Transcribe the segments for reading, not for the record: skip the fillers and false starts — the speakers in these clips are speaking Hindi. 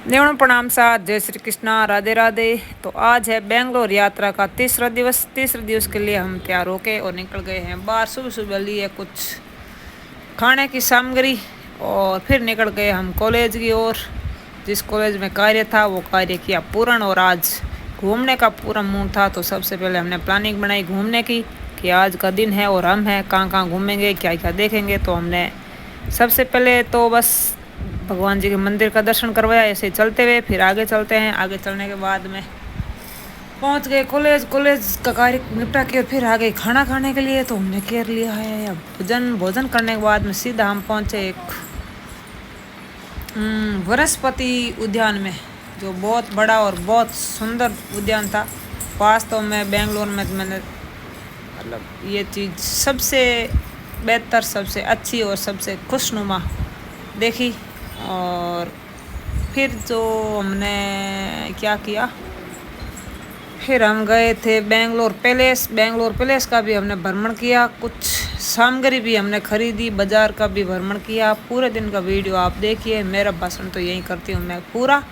देवण प्रणाम साथ, जय श्री कृष्णा, राधे राधे। तो आज है बेंगलोर यात्रा का तीसरा दिवस। तीसरे दिवस के लिए हम तैयार होके और निकल गए हैं बाहर। सुबह सुबह लिए कुछ खाने की सामग्री और फिर निकल गए हम कॉलेज की ओर। जिस कॉलेज में कार्य था वो कार्य किया पूर्ण और आज घूमने का पूरा मूड था। तो सबसे पहले हमने प्लानिंग बनाई घूमने की कि आज का दिन है और हम हैं कहाँ घूमेंगे, क्या क्या देखेंगे। तो हमने सबसे पहले तो बस भगवान जी के मंदिर का दर्शन करवाया, ऐसे चलते हुए फिर आगे चलते हैं। आगे चलने के बाद में पहुंच गए कॉलेज का कार्य निपटा के और फिर आ गए खाना खाने के लिए। तो हमने केयर लिया है। भोजन करने के बाद में सीधा हम पहुंचे एक वनस्पति उद्यान में, जो बहुत बड़ा और बहुत सुंदर उद्यान था। वास्तव में बेंगलोर में मैंने मतलब ये चीज़ सबसे बेहतर, सबसे अच्छी और सबसे खुशनुमा देखी। और फिर जो हमने क्या किया, फिर हम गए थे बेंगलोर पैलेस का भी हमने भ्रमण किया। कुछ सामग्री भी हमने खरीदी, बाज़ार का भी भ्रमण किया। पूरे दिन का वीडियो आप देखिए। मेरा भाषण तो यही करती हूँ मैं, पूरा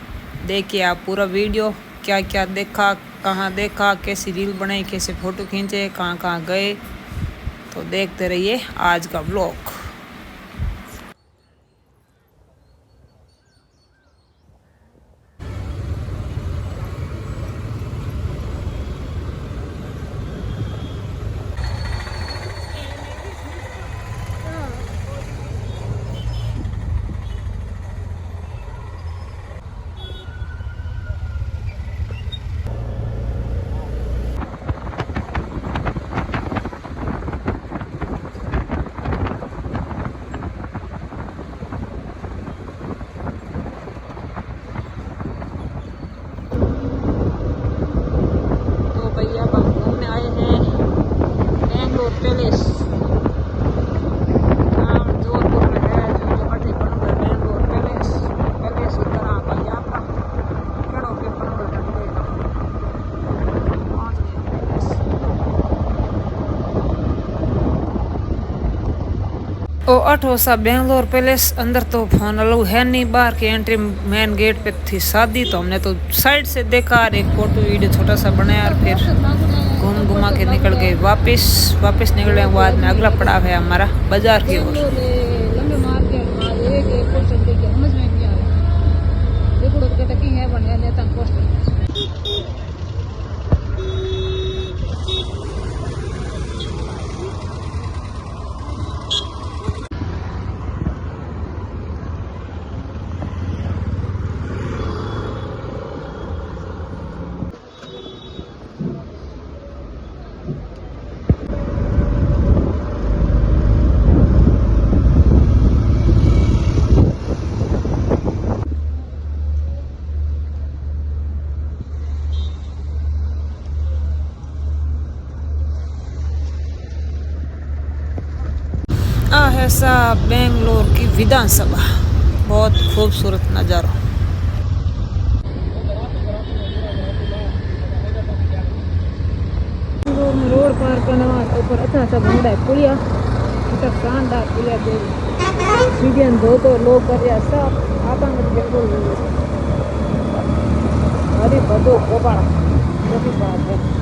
देखिए आप पूरा वीडियो, क्या क्या देखा, कहाँ देखा, कैसी रील बनाई, कैसे फ़ोटो खींचे, कहाँ गए। तो देखते रहिए आज का ब्लॉग। पैलेस नाम जोधपुर में है, जो अठे बनकर बेंगलोर पैलेस पैलेस की तरह का यात्रा कड़ों के बनकर बनकर पहुंच गए पैलेस। ओ अठो सा बेंगलोर पैलेस। अंदर तो फोन अलाउ है नहीं, बाहर की एंट्री मेन गेट पे थी शादी। तो हमने तो साइड से देखा और एक फोटो वीडियो छोटा सा बनाया और फिर घुमा के निकल गए वापस निकलने के बाद में अगला पड़ाव है हमारा बाजार की ओर। है सा बेंगलोर की विधानसभा, बहुत खूबसूरत नज़ारा। रोड पार करने ऊपर अच्छा अच्छा बंदा है पुलिया, अच्छा शानदार पुलिया दे सीढ़ियां दो तो लोग कर रहे सब आता बिल्कुल अरे बदो गोपाड़ा मोटी बात है।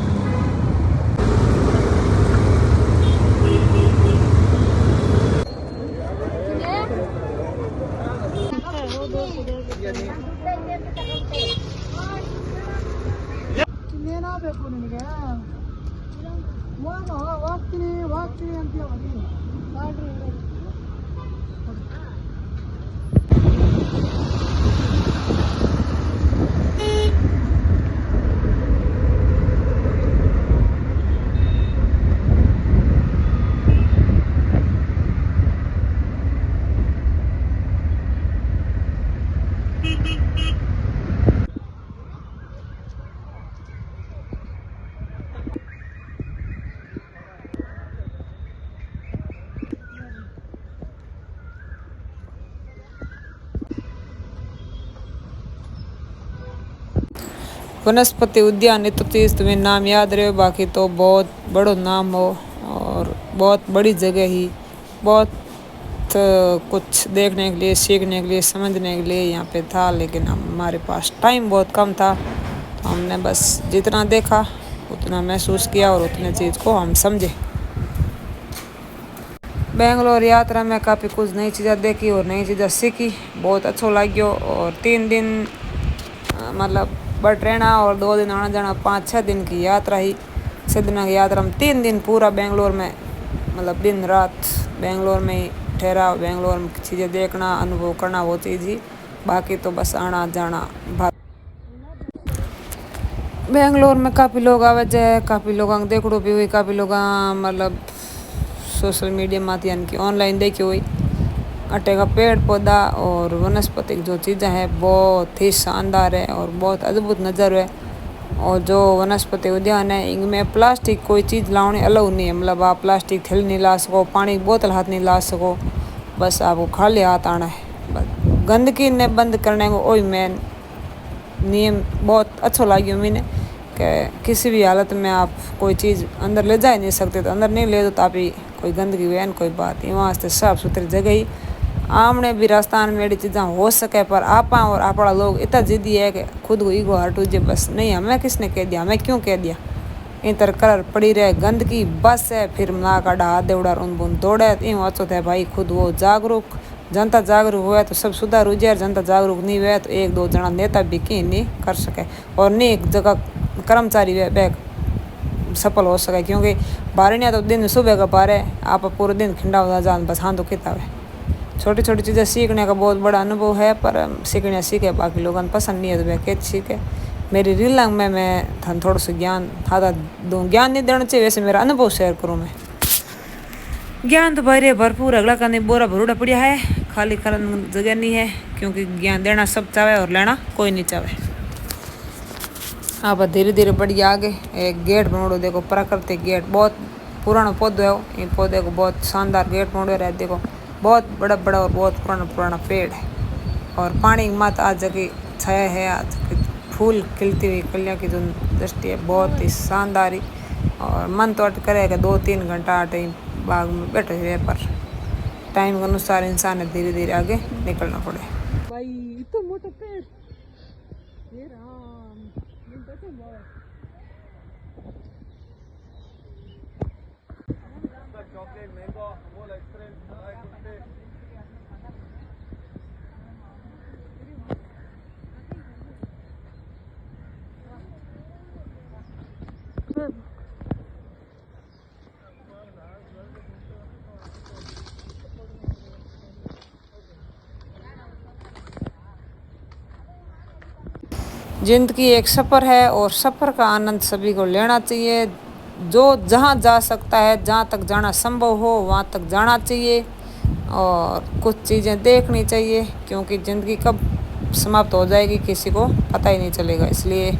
वनस्पति उद्यान, तो चीज़ तुम्हें नाम याद रहे, बाकी तो बहुत बड़ो नाम हो और बहुत बड़ी जगह ही, बहुत कुछ देखने के लिए, सीखने के लिए, समझने के लिए यहाँ पे था, लेकिन हमारे पास टाइम बहुत कम था, तो हमने बस जितना देखा उतना महसूस किया और उतने चीज़ को हम समझे। बेंगलोर यात्रा में काफ़ी कुछ नई चीज़ें देखी और नई चीज़ें सीखी, बहुत अच्छा लग्यो। और 3 दिन मतलब बस ट्रेन और 2 दिन आना जाना, 5-6 दिन की यात्रा ही। 6 दिन की यात्रा में 3 दिन पूरा बेंगलोर में, मतलब दिन रात बेंगलोर में ही ठहरा, बेंगलोर में चीज़ें देखना, अनुभव करना, वो चीज़ ही। बाकी तो बस आना जाना। बेंगलोर में काफ़ी लोग आवे जाए, काफ़ी लोग देखड़ो भी हुई, काफ़ी लोग मतलब सोशल मीडिया माती यानी कि ऑनलाइन देखी हुई। अटे का पेड़ पौधा और वनस्पतिक जो चीज़ें हैं बहुत ही शानदार है और बहुत अद्भुत नज़र है। और जो वनस्पति उद्यान है इनमें प्लास्टिक कोई चीज़ लाने अलाउ नहीं है, मतलब आप प्लास्टिक थैली नहीं ला सको, पानी की बोतल हाथ नहीं ला सको, बस आपको खाली हाथ आना है। बस गंदगी ने बंद करने को वही मेन नियम बहुत अच्छा लगे मैंने, कि किसी भी हालत में आप कोई चीज़ अंदर ले जा ही नहीं सकते, तो अंदर नहीं ले दो तो आप ही कोई गंदगी वैन कोई बात नहीं, वहाँ से साफ सुथरी जगह ही। आमने भी राजस्थान में एडी चीज़ा हो सके, पर आपा और आपड़ा लोग इतना जिद्दी है कि खुद को ईगो हट हो जाए, बस नहीं हमें किसने कह दिया, हमें क्यों कह दिया, इन तरह कलर पड़ी रहे गंदगी बस है, फिर ना काढ़ा हाथ देवड़ा उन बुन दौड़े। यूँ अच्छो थे भाई खुद वो जागरूक, जनता जागरूक हुए तो सब सुधार हो जाए, जनता जागरूक नहीं हुए तो 1-2 जना नेता भी कहीं नहीं कर सके और नहीं एक जगह कर्मचारी वे सफल हो सके। क्योंकि बारह तो दिन सुबह का 12 आप पूरे दिन खिंडा हो जान, बस हाँ तो किताब है। छोटी छोटी चीज़ें सीखने का बहुत बड़ा अनुभव है, पर सीखने सीखे, बाकी लोगों को पसंद नहीं है तो वह कैसे सीखे। मेरी रील में मैं थन थोड़ा सा ज्ञान था दूँ, ज्ञान नहीं देना चाहिए, वैसे मेरा अनुभव शेयर करूँ मैं। ज्ञान तो भाई भरपूर, अगला का नहीं बोरा भरूड़ा पड़ा है, खाली करने जगह नहीं है, क्योंकि ज्ञान देना सब चाहे और लेना कोई नहीं चाहे। आप धीरे धीरे बढ़िया आगे एक गेट बनोड़ो, देखो प्राकृतिक गेट, बहुत पुराना पौधो है, ये पौधे को बहुत शानदार गेट बनोड़ो रहे, देखो बहुत बड़ा बड़ा और बहुत पुराना पुराना पेड़ है। और पानी मत आज जगह छाया है, आज फूल खिलती हुई कलियाँ की जो दृष्टि है बहुत ही शानदार। और मन तो अट करेगा 2-3 घंटा अटे बाग में बैठे हुए, पर टाइम के अनुसार इंसान है धीरे धीरे आगे निकलना पड़े। भाई इतना मोटा पेड़, ये राम, जिंदगी एक सफ़र है और सफ़र का आनंद सभी को लेना चाहिए। जो जहाँ जा सकता है, जहाँ तक जाना संभव हो वहाँ तक जाना चाहिए और कुछ चीज़ें देखनी चाहिए, क्योंकि ज़िंदगी कब समाप्त हो जाएगी किसी को पता ही नहीं चलेगा। इसलिए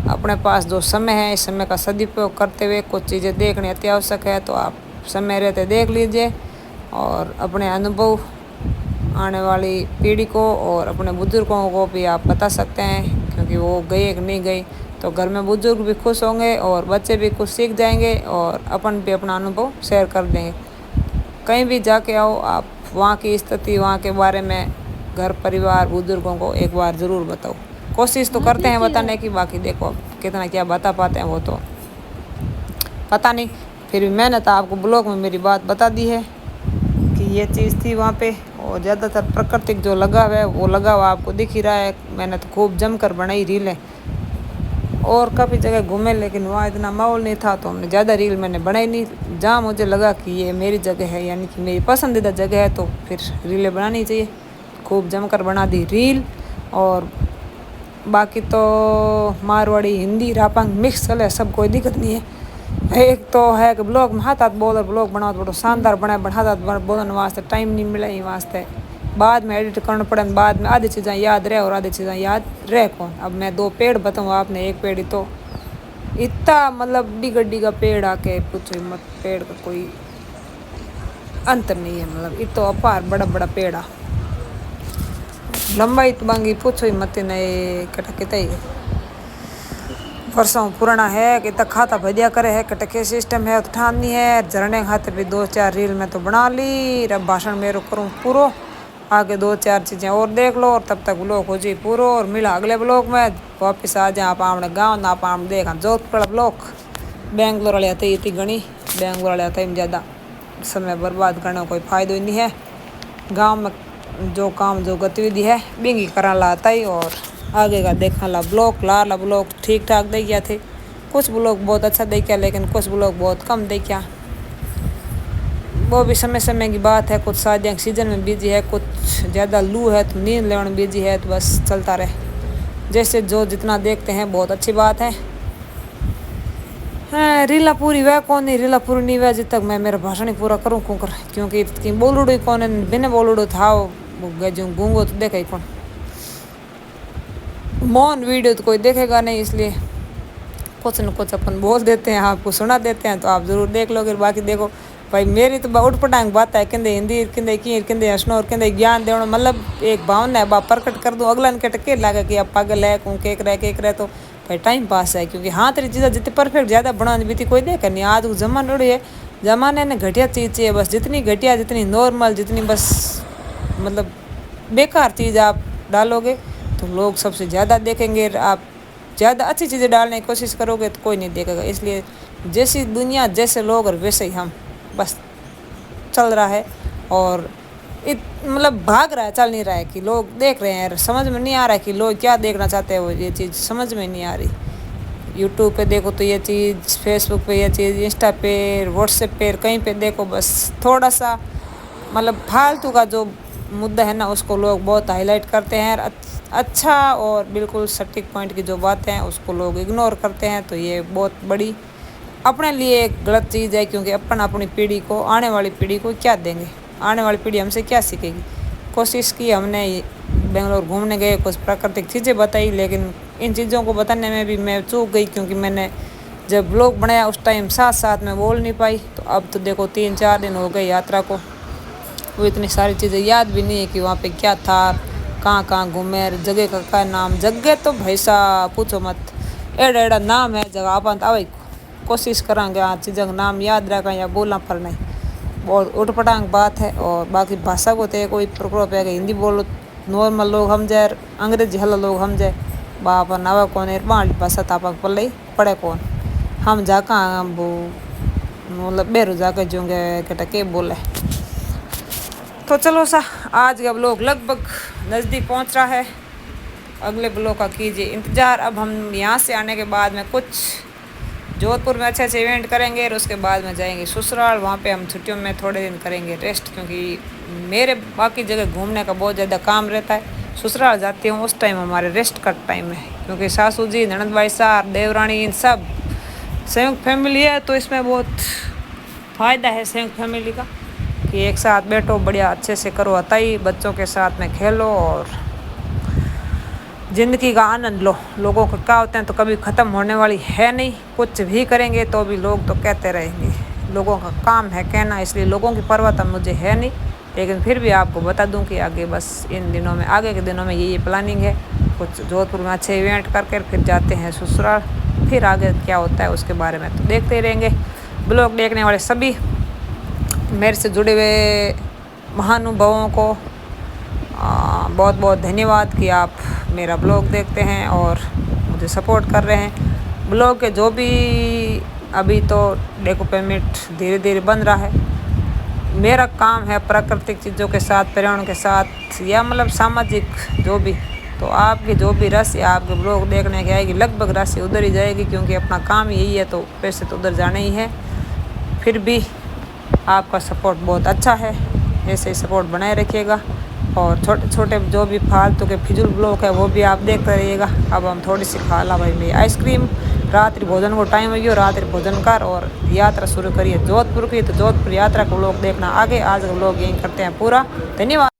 अपने पास जो समय है इस समय का सदुपयोग करते हुए कुछ चीज़ें देखनी अति आवश्यक है, तो आप समय रहते देख लीजिए और अपने अनुभव आने वाली पीढ़ी को और अपने बुजुर्गों को भी आप बता सकते हैं, क्योंकि वो गए कि नहीं गई तो घर में बुजुर्ग भी खुश होंगे और बच्चे भी कुछ सीख जाएंगे और अपन भी अपना अनुभव शेयर कर देंगे। कहीं भी जाके आओ आप, वहाँ की स्थिति, वहाँ के बारे में घर परिवार बुजुर्गों को एक बार ज़रूर बताओ। कोशिश तो करते हैं बताने की, बाकी देखो कितना क्या बता पाते हैं वो तो पता नहीं, फिर भी मैंने तो आपको ब्लॉग में मेरी बात बता दी है कि ये चीज़ थी वहाँ पे। और ज़्यादातर प्राकृतिक जो लगाव है वो लगाव आपको दिख ही रहा है। मैंने तो खूब जमकर बनाई रीलें और काफ़ी जगह घूमे, लेकिन वहाँ इतना माहौल नहीं था तो हमने ज़्यादा रील मैंने बनाई नहीं। जहाँ मुझे लगा कि ये मेरी जगह है, यानी कि मेरी पसंदीदा जगह है, तो फिर रीलें बनानी चाहिए। खूब जमकर बना दी रील। और बाकी तो मारवाड़ी हिंदी रापांग मिक्स चले, सब कोई दिक्कत नहीं है। एक तो है कि ब्लॉग में हाथ बोल और ब्लॉग बनाओ तो बड़ा शानदार बनाए, बट हाथ बोलने वास्ते टाइम नहीं मिला, ही वास्ते बाद में एडिट करना पड़े, बाद में आधी चीज़ें याद रहे और आधी चीज़ें याद रहे कौन। अब मैं 2 पेड़ बताऊँ आपने, एक पेड़ ही तो इतना मतलब डिगड्डी का पेड़ आके पूछो मत, पेड़ का कोई अंतर नहीं है, मतलब इतो अपार बड़ा बड़ा पेड़ आ, लंबाई तो बांगी पूछो ही मत नहीं कटा कितना ही वर्षों पुराना है कि तक खाता भदिया करे है कटके सिस्टम है ठानी है झरने खाते भी 2-4 रील में तो बना ली। अब भाषण मेरे करूँ पूरो, आगे 2-4 चीज़ें और देख लो और तब तक ब्लॉग हो जाए पूरो और मिला अगले ब्लॉग में। वापस आ जाए आप आमने गाँव ना आप आम देखा जोधपुर ब्लॉग। बेंगलोर वाले आते इतनी घनी बेंगलोर वाले आते ज़्यादा समय बर्बाद करने कोई फ़ायदा ही नहीं है। गांव में जो काम जो गतिविधि है बिंगी करा लाता ही और आगे का देखा ला ब्लॉग ला ब्लॉग ठीक ठाक दे गया थे। कुछ ब्लॉग बहुत अच्छा दे क्या लेकिन कुछ ब्लॉग बहुत कम दे क्या, वो भी समय समय की बात है। कुछ शादियाँ सीजन में बिजी है, कुछ ज़्यादा लू है तो नींद लेने में बिजी है, तो बस चलता रहे। जैसे जो जितना देखते हैं बहुत अच्छी बात है। हाँ रीला पूरी वह कौन नहीं रीला पूरी नहीं वह जब तक मैं मेरा भाषण ही पूरा करूँ कौन कर, क्योंकि बोलूडो ही कौन है बिना बोलूडो था वो जो गूंगो तो देखा ही कौन, मौन वीडियो तो कोई देखेगा नहीं। इसलिए कुछ न कुछ अपन बोल देते हैं, आपको सुना देते हैं तो आप ज़रूर देख लोगे। बाकी देखो भाई मेरी तो उठ पटांग बात है कि हिंदी कि हंसनो और कि ज्ञान देना मतलब एक भावना है बा प्रकट कर दूँ अगला के टके लगे कि अब पागल है कौन केक रहे तो भाई टाइम पास है। क्योंकि हाँ तेरी चीज़ें जितनी परफेक्ट ज़्यादा बनानी भी थी कोई देख नहीं। आज वो जमाना उड़ी है, जमाने ने घटिया चीज़ चाहिए बस, जितनी घटिया जितनी नॉर्मल जितनी बस मतलब बेकार चीज़ आप डालोगे तो लोग सबसे ज़्यादा देखेंगे। आप ज़्यादा अच्छी चीज़ें डालने की कोशिश करोगे तो कोई नहीं देखेगा। इसलिए जैसी दुनिया जैसे लोग और वैसे ही हम बस चल रहा है और मतलब भाग रहा है, चल नहीं रहा है कि लोग देख रहे हैं। समझ में नहीं आ रहा है कि लोग क्या देखना चाहते हैं, वो ये चीज़ समझ में नहीं आ रही। यूट्यूब पे देखो तो ये चीज़, फेसबुक पे ये चीज़, इंस्टा पे व्हाट्सएप पे कहीं पे देखो बस थोड़ा सा मतलब फालतू का जो मुद्दा है ना उसको लोग बहुत हाईलाइट करते हैं। अच्छा और बिल्कुल सटीक पॉइंट की जो बातें हैं उसको लोग इग्नोर करते हैं। तो ये बहुत बड़ी अपने लिए एक गलत चीज़ है, क्योंकि अपन अपनी पीढ़ी को आने वाली पीढ़ी को क्या देंगे, आने वाली पीढ़ी हमसे क्या सीखेगी। कोशिश की हमने बेंगलोर घूमने गए, कुछ प्राकृतिक चीज़ें बताई, लेकिन इन चीज़ों को बताने में भी मैं चूक गई क्योंकि मैंने जब ब्लॉग बनाया उस टाइम साथ साथ में बोल नहीं पाई। तो अब तो देखो 3-4 दिन हो गए यात्रा को, वो इतनी सारी चीज़ें याद भी नहीं है कि वहाँ पे क्या था, कहाँ घूमे, जगह का क्या नाम। जगह तो भाई साहब पूछो मत, एड़ा एड़ा नाम है जगह अपन आवे कोशिश करांगे हाँ चीज़ों का नाम याद रखा या बोलना पर नहीं, बहुत उठपटांग बात है। और बाकी भाषा को तो कोई प्रकोप है कि हिंदी बोलो नॉर्मल लोग समझे, अंग्रेजी हल लोग समझे, बाप नवा कौन बाली भाषा तापक पल्ले पड़े कौन हम जाका वो मतलब बेरू जाके जोंगे केटा के बोले। तो चलो सा आज का ब्लॉग लगभग नज़दीक पहुंच रहा है, अगले ब्लॉग का कीजिए इंतज़ार। अब हम यहाँ से आने के बाद में कुछ जोधपुर में अच्छे अच्छे इवेंट करेंगे और उसके बाद में जाएंगे ससुराल। वहाँ पे हम छुट्टियों में थोड़े दिन करेंगे रेस्ट, क्योंकि मेरे बाकी जगह घूमने का बहुत ज़्यादा काम रहता है। ससुराल जाती हूँ उस टाइम हमारे रेस्ट का टाइम है, क्योंकि सासू जी ननद भाई साहब देवरानी इन सब संयुक्त फैमिली है। तो इसमें बहुत फ़ायदा है संयुक्त फैमिली का कि एक साथ बैठो बढ़िया अच्छे से करो अताई, बच्चों के साथ में खेलो और ज़िंदगी का आनंद लो। लोगों को क्या होते हैं तो कभी ख़त्म होने वाली है नहीं, कुछ भी करेंगे तो भी लोग तो कहते रहेंगे, लोगों का काम है कहना। इसलिए लोगों की परवाह तो मुझे है नहीं, लेकिन फिर भी आपको बता दूं कि आगे बस इन दिनों में आगे के दिनों में ये प्लानिंग है। कुछ जोधपुर में अच्छे इवेंट करके फिर जाते हैं ससुराल, फिर आगे क्या होता है उसके बारे में तो देखते ही रहेंगे। ब्लॉग देखने वाले सभी मेरे से जुड़े हुए महानुभावों को बहुत बहुत धन्यवाद कि आप मेरा ब्लॉग देखते हैं और मुझे सपोर्ट कर रहे हैं। ब्लॉग के जो भी अभी तो देखो पेमेंट धीरे धीरे बन रहा है। मेरा काम है प्राकृतिक चीज़ों के साथ, पर्यावरण के साथ या मतलब सामाजिक जो भी, तो आपकी जो भी राशि आपके ब्लॉग देखने की आएगी लगभग राशि उधर ही जाएगी, क्योंकि अपना काम यही है तो पैसे तो उधर जाने ही है। फिर भी आपका सपोर्ट बहुत अच्छा है, ऐसे ही सपोर्ट बनाए रखिएगा। और छोटे छोटे जो भी फालतू के फिजूल ब्लॉग है वो भी आप देखते रहिएगा। अब हम थोड़ी सी खा ला भाई मेरी आइसक्रीम, रात्रि भोजन को टाइम हो गया, रात्रि भोजन कर और यात्रा शुरू करिए जोधपुर की। तो जोधपुर यात्रा को लोग देखना आगे, आज लोग यहीं करते हैं पूरा। धन्यवाद।